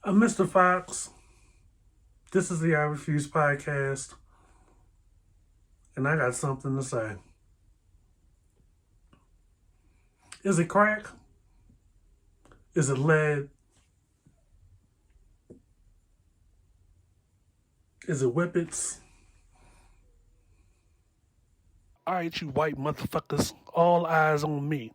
I'm Mr. Fox. This is the I Refuse podcast, and I got something to say. Is it crack? Is it lead? Is it whippets? All right, you white motherfuckers, all eyes on me.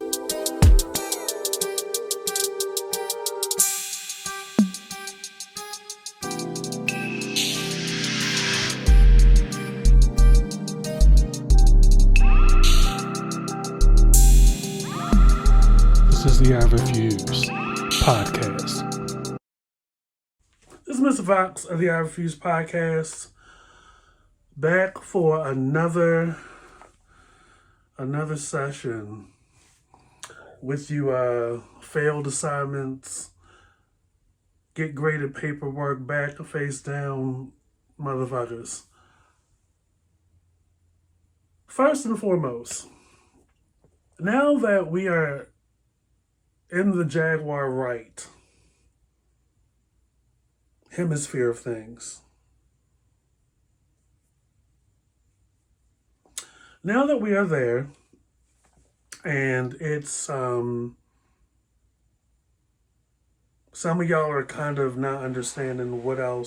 This is the I Refuse podcast. This is Mr. Fox of the I Refuse podcast, back for another session with you failed assignments, get graded paperwork, back face down motherfuckers. First and foremost, now that we are in the Jaguar right hemisphere of things, now that we are there, and it's some of y'all are kind of not understanding what all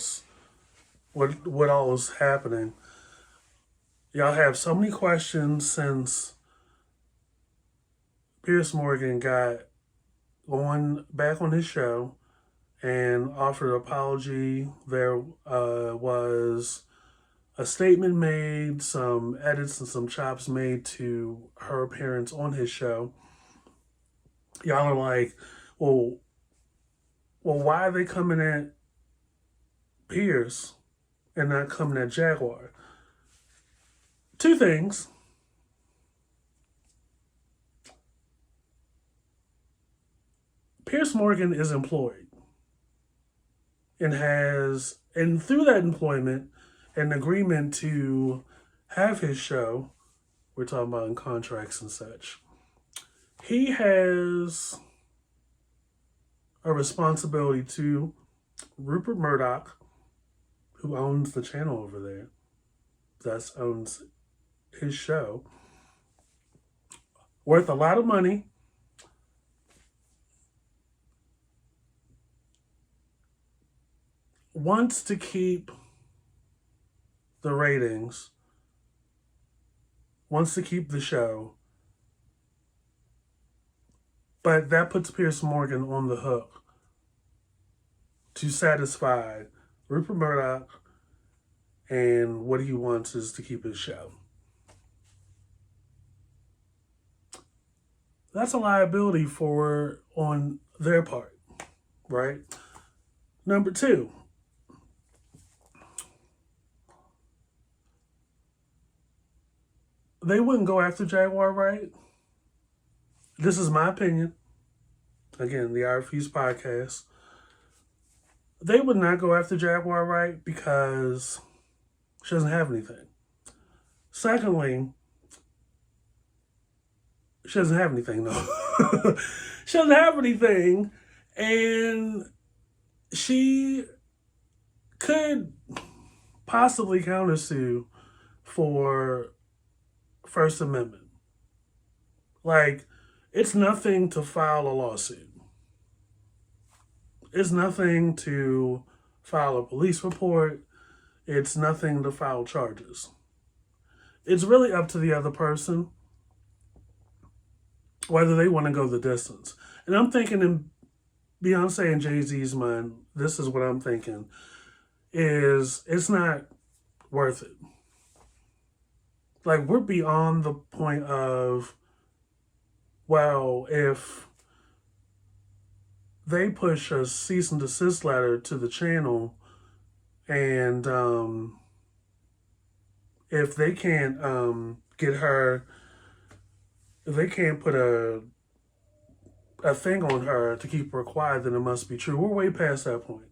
is happening. Y'all have so many questions since Piers Morgan got back on his show and offered an apology. There was a statement made, some edits and some chops made to her appearance on his show. Y'all are like, well, why are they coming at Piers and not coming at Jaguar? Two things. Piers Morgan is employed and through that employment, an agreement to have his show, we're talking about in contracts and such, he has a responsibility to Rupert Murdoch, who owns the channel over there, thus owns his show, worth a lot of money, wants to keep the ratings, wants to keep the show, but that puts Piers Morgan on the hook to satisfy Rupert Murdoch, and what he wants is to keep his show. That's a liability on their part, right? Number two, they wouldn't go after Jaguar, right? This is my opinion. Again, the I Refuse podcast. They would not go after Jaguar, right? Because she doesn't have anything. Secondly, she doesn't have anything, though. She doesn't have anything, and she could possibly countersue for First Amendment. Like, it's nothing to file a lawsuit. It's nothing to file a police report. It's nothing to file charges. It's really up to the other person whether they want to go the distance. And I'm thinking in Beyonce and Jay-Z's mind, this is what I'm thinking, is it's not worth it. Like, we're beyond the point of, well, if they push a cease and desist letter to the channel, and if they can't if they can't put a thing on her to keep her quiet, then it must be true. We're way past that point.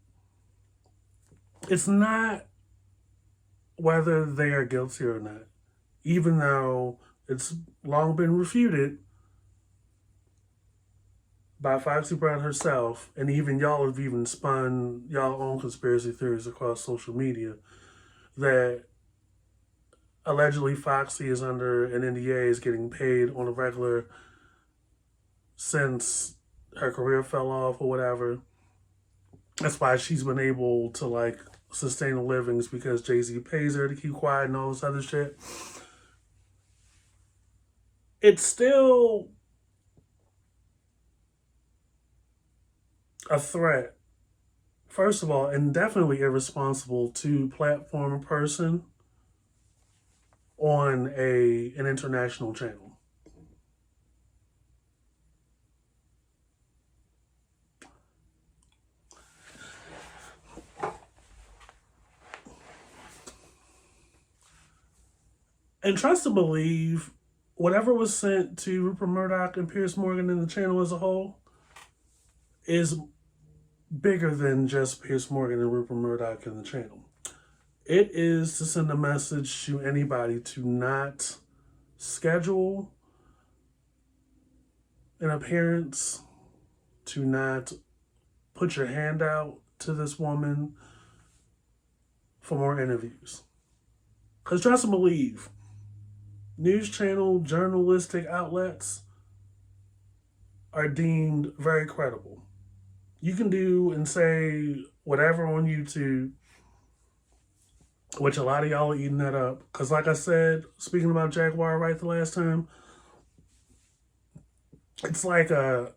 It's not whether they are guilty or not, even though it's long been refuted by Foxy Brown herself, and even y'all have even spun y'all own conspiracy theories across social media that allegedly Foxy is under an NDA, is getting paid on a regular since her career fell off or whatever. That's why she's been able to like sustain a living, is because Jay-Z pays her to keep quiet and all this other shit. It's still a threat, first of all, and definitely irresponsible to platform a person on an international channel. And trust to believe, whatever was sent to Rupert Murdoch and Piers Morgan and the channel as a whole is bigger than just Piers Morgan and Rupert Murdoch and the channel. It is to send a message to anybody to not schedule an appearance, to not put your hand out to this woman for more interviews. Because trust and believe, news channel journalistic outlets are deemed very credible. You can do and say whatever on YouTube, which a lot of y'all are eating that up. Because like I said, speaking about Jaguar right the last time, it's like a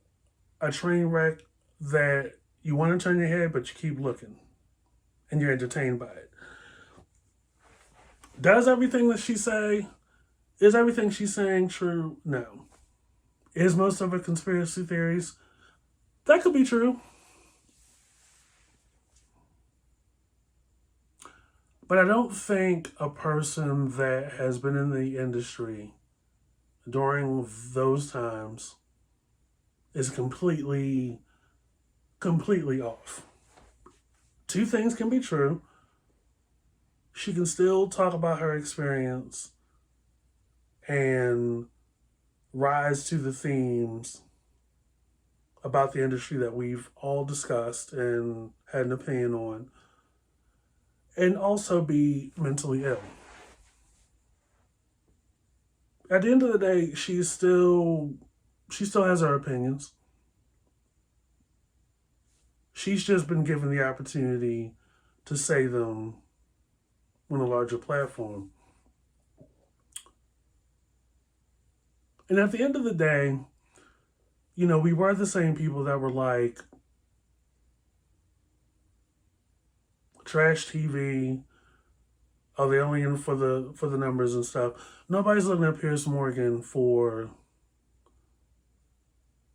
train wreck that you want to turn your head, but you keep looking and you're entertained by it. Does everything that she say, is everything she's saying true? No. Is most of her conspiracy theories? That could be true. But I don't think a person that has been in the industry during those times is completely off. Two things can be true. She can still talk about her experience and rise to the themes about the industry that we've all discussed and had an opinion on, and also be mentally ill. At the end of the day, she still has her opinions. She's just been given the opportunity to say them on a larger platform. And at the end of the day, you know, we were the same people that were like, trash TV, oh, they only in for the numbers and stuff. Nobody's looking at Piers Morgan for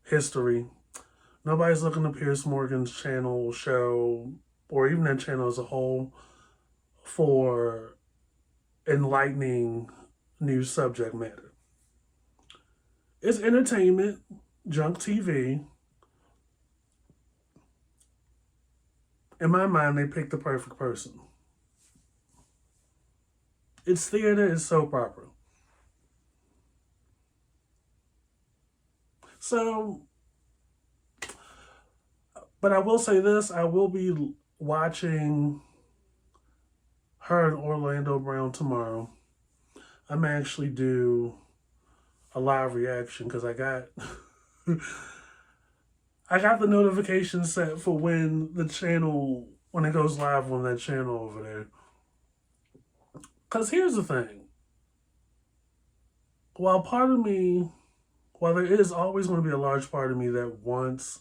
history. Nobody's looking at Piers Morgan's channel, show, or even that channel as a whole for enlightening new subject matter. It's entertainment, junk TV. In my mind, they picked the perfect person. It's theater, it's soap opera. So, but I will say this, I will be watching her and Orlando Brown tomorrow. I may actually do a live reaction because I got I got the notification set for when it goes live on that channel over there. Because here's the thing. While there is always going to be a large part of me that wants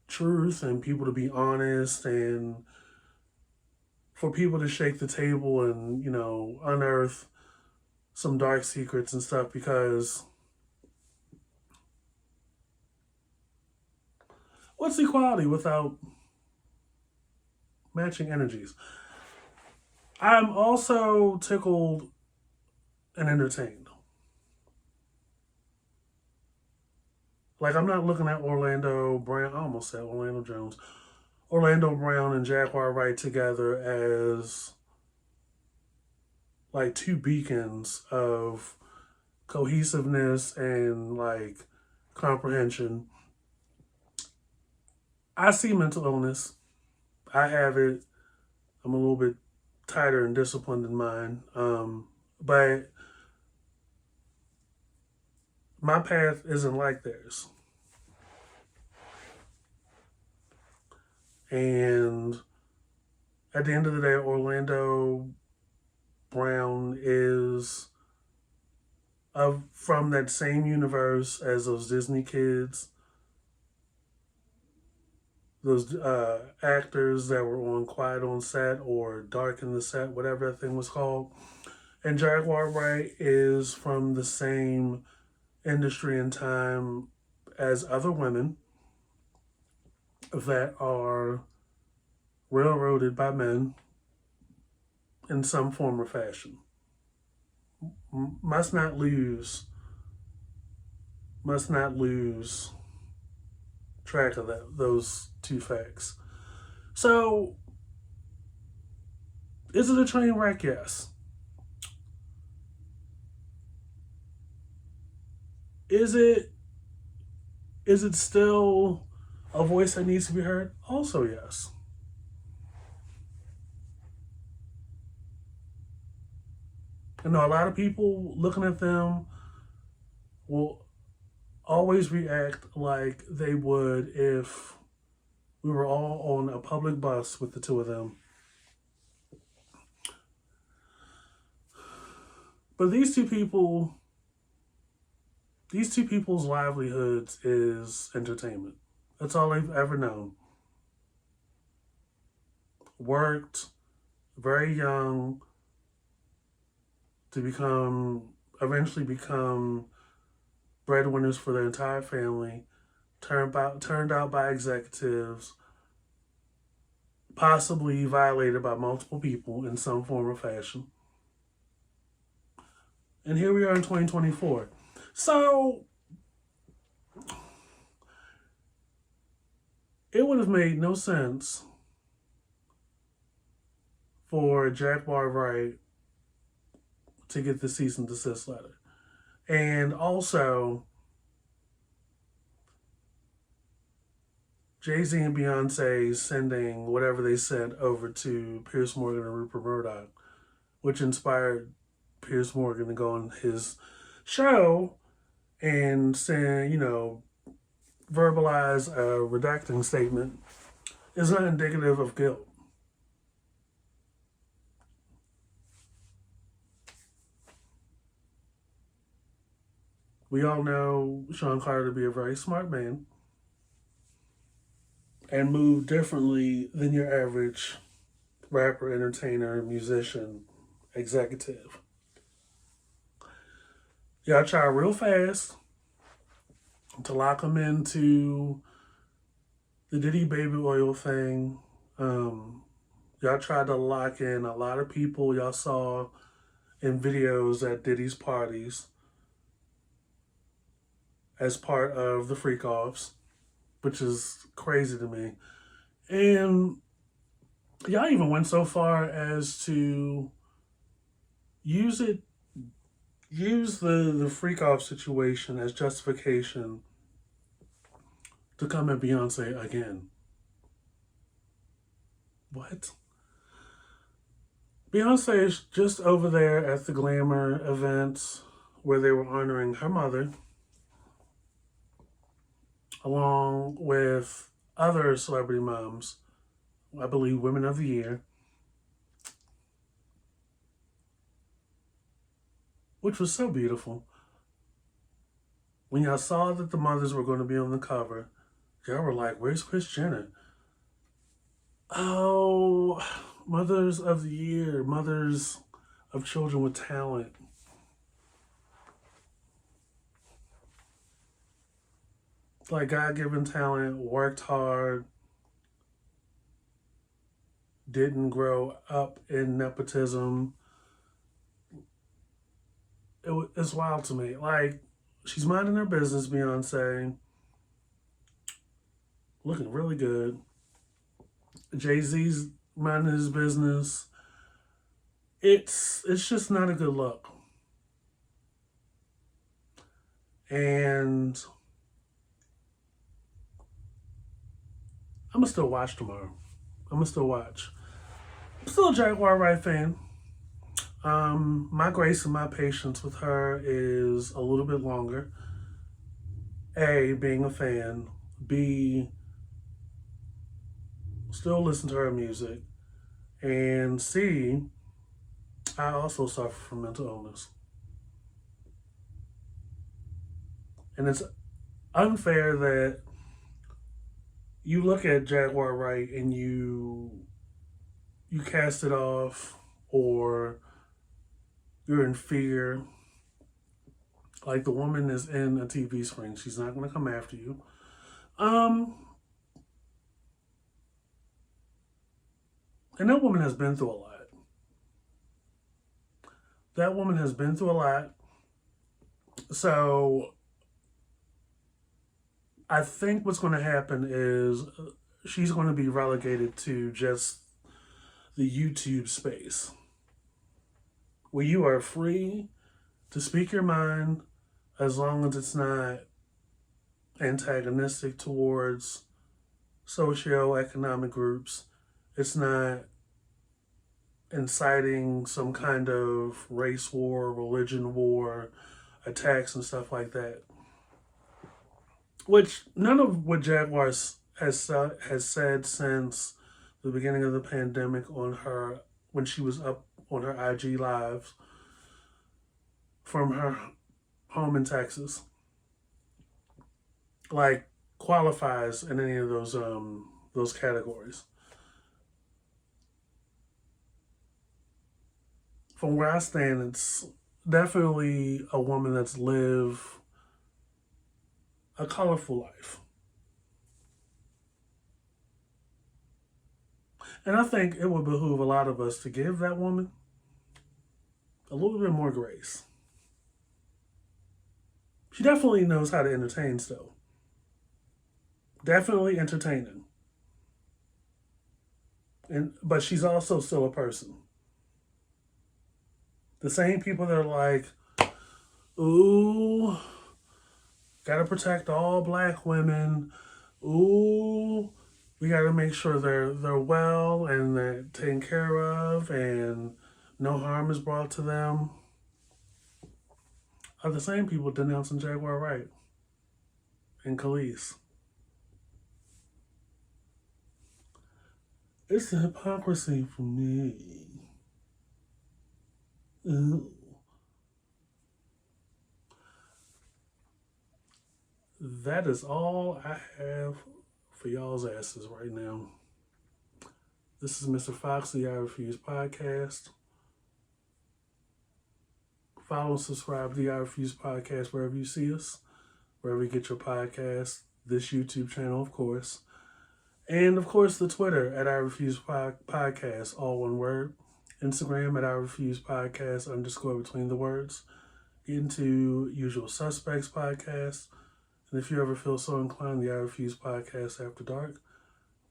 truth and people to be honest and for people to shake the table and, you know, unearth some dark secrets and stuff, because what's equality without matching energies? I'm also tickled and entertained. Like, I'm not looking at Orlando Brown, I almost said Orlando Jones, Orlando Brown and Jaguar Wright together as like two beacons of cohesiveness and like comprehension. I see mental illness. I have it. I'm a little bit tighter and disciplined in mine. But my path isn't like theirs. And at the end of the day, Orlando Brown is from that same universe as those Disney kids, those actors that were on Quiet on Set or Dark in the Set, whatever that thing was called. And Jaguar Wright is from the same industry and time as other women that are railroaded by men in some form or fashion. Must not lose track of those two facts. So, is it a train wreck? Yes. Is it still a voice that needs to be heard? Also, yes. I know a lot of people looking at them will always react like they would if we were all on a public bus with the two of them. But these two people's livelihoods is entertainment. That's all they've ever known. Worked very young to eventually become breadwinners for their entire family, turned out by executives, possibly violated by multiple people in some form or fashion. And here we are in 2024. So, it would have made no sense for Jaguar Wright to get the cease and desist letter. And also, Jay-Z and Beyonce sending whatever they sent over to Piers Morgan and Rupert Murdoch, which inspired Piers Morgan to go on his show and saying, verbalize a redacting statement is not indicative of guilt. We all know Sean Carter to be a very smart man and move differently than your average rapper, entertainer, musician, executive. Y'all try real fast to lock him into the Diddy baby oil thing. Y'all tried to lock in a lot of people y'all saw in videos at Diddy's parties as part of the freak offs, which is crazy to me. And y'all even went so far as to use the freak off situation as justification to come at Beyonce again. What? Beyonce is just over there at the Glamour event where they were honoring her mother, along with other celebrity moms, I believe Women of the Year, which was so beautiful. When y'all saw that the mothers were going to be on the cover, y'all were like, where's Kris Jenner? Oh, Mothers of the Year, mothers of children with talent. Like God-given talent, worked hard, didn't grow up in nepotism. It's wild to me. Like, she's minding her business, Beyonce, looking really good. Jay-Z's minding his business. It's just not a good look. And I'm gonna still watch tomorrow. I'm gonna still watch. I'm still a Jaguar Wright fan. My grace and my patience with her is a little bit longer. A, being a fan. B, still listen to her music. And C, I also suffer from mental illness. And it's unfair that you look at Jaguar Wright and you cast it off, or you're in fear. Like, the woman is in a TV screen. She's not going to come after you. And that woman has been through a lot. That woman has been through a lot. So I think what's going to happen is she's going to be relegated to just the YouTube space, where you are free to speak your mind as long as it's not antagonistic towards socioeconomic groups. It's not inciting some kind of race war, religion war, attacks and stuff like that. Which none of what Jaguars has said since the beginning of the pandemic when she was up on her IG lives from her home in Texas, like, qualifies in any of those categories. From where I stand, it's definitely a woman that's lived a colorful life. And I think it would behoove a lot of us to give that woman a little bit more grace. She definitely knows how to entertain still. Definitely entertaining. But she's also still a person. The same people that are like, ooh, gotta protect all black women. Ooh, we gotta make sure they're well and they're taken care of and no harm is brought to them, are the same people denouncing Jaguar Wright and Khalees. It's the hypocrisy for me. Ooh. That is all I have for y'all's asses right now. This is Mr. Fox, the I Refuse podcast. Follow and subscribe to the I Refuse podcast wherever you see us, wherever you get your podcast, this YouTube channel, of course. And, of course, the Twitter at I Refuse Podcast, all one word. Instagram at I Refuse Podcast _ between the words. Get into Usual Suspects Podcast. And if you ever feel so inclined, the I Refuse Podcast After Dark.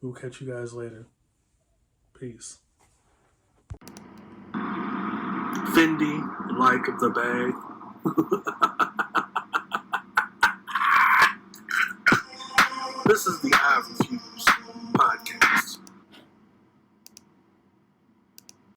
We'll catch you guys later. Peace. Fendi, like the bag. This is the I Refuse.